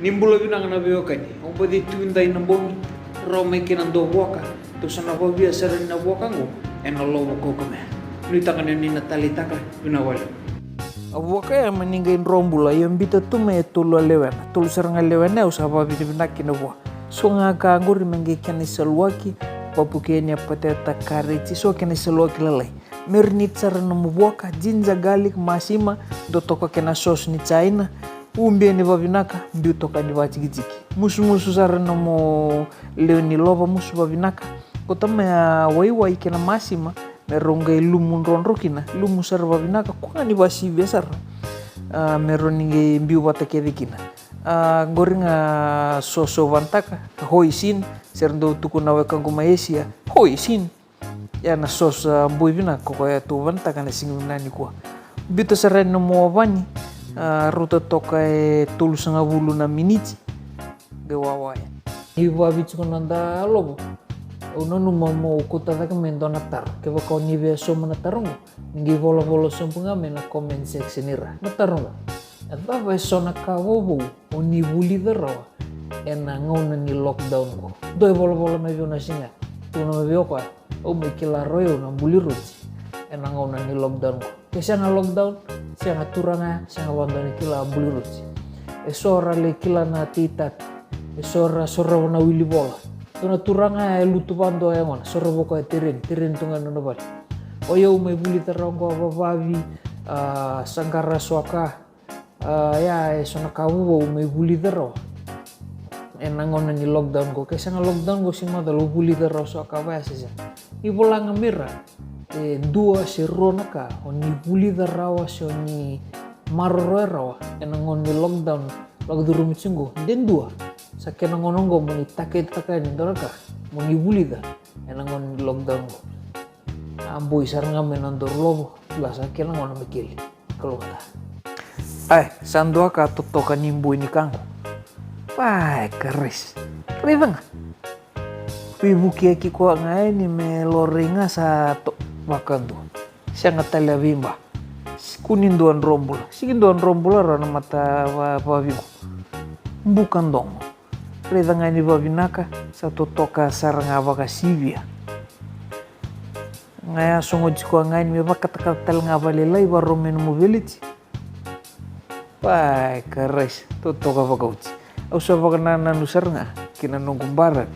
Nimbula vinangana viokani, umpadi tuinda inambomi, rome kinando waka, to sana vavia sarin na wakango, and a low kokome. Nitangana ni natalitaka, vinawali. A waka ya maninga in rombula, yambita tume tulu lewen, tulu saranga lewen na usaba vinaki na wa. So nga kanguri mengi kanisalwaki, papukenya pateta karichi, so kanisalwaki lalai. Mernit sarana muwaka, jinja garlic, masima, dotoka kena sauce ni China. Umbia ni vavinaka mbiu toka ni vachigijiki musu sarana mo leo ni lova musu vavinaka kotama ya waiwai kena masima meronga lumu nronrokina lumu sar vavinaka kwa ni vasivya sar meroninge mbiu vatakedikina goringa soso vantaka hoisin serndo tukuna wekangu maesia hoisin ya na sos mbui vina koko ya tu vantaka na singunani kwa bito sarana mo vani ruta toka tulu sanga vulu na miniti gewawaya hiwa bichu nanda lobo unono mamo kota taka mendona tar keva kau ni be so manatarong ngi vola sompunga mena comment section ira natarong ata va sona kawobo oni vuli derawa ena ngona ni lockdown ko doi vola me viona singa tuna me vioko o me kila royo na buliruti ena ngona ni lockdown ko kesana lockdown siang aturanga siang wandani kila buliruti esora le kila na titat esora sora wana wili bola tuna turanga lutu pando ayangona sora boko tirin tunga no bali oyo me buli tarongo vavi sangara swaka ya sona kawu me buli dero enangona ni lockdown ko kesana lockdown ko sima dalo buli dero swaka ba sisa ibolanga mira dua serona ka oni buli darawa soni marroerawa enangon ni lockdown lagduru mitsingo den dua sakena ngonongo moni take ni doraka moni buli da enangon ni lockdown go ambo isaranga menandor lobo la sakena ngono mikili kalau kata sandua ka totoka nimbu ini kango keris rivanga pibuki aki ko ngai ni meloringa sa wakando siya nga talabimba kuninduan rombula siginduan rombula rana mata vavigo bukan dong reda nga ni vavinaka sa totoka saranga vaka sivia ngaya songod ko nga ni vakatakatal nga valelay varomen mobility keres totoka vakauti ausa vakanana nusar nga kinanonggumbara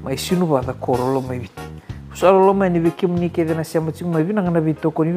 may sino ba ta korolo may viti Usalo lo may nibikim ni kaya na siya matsing may vinang na vito ko ni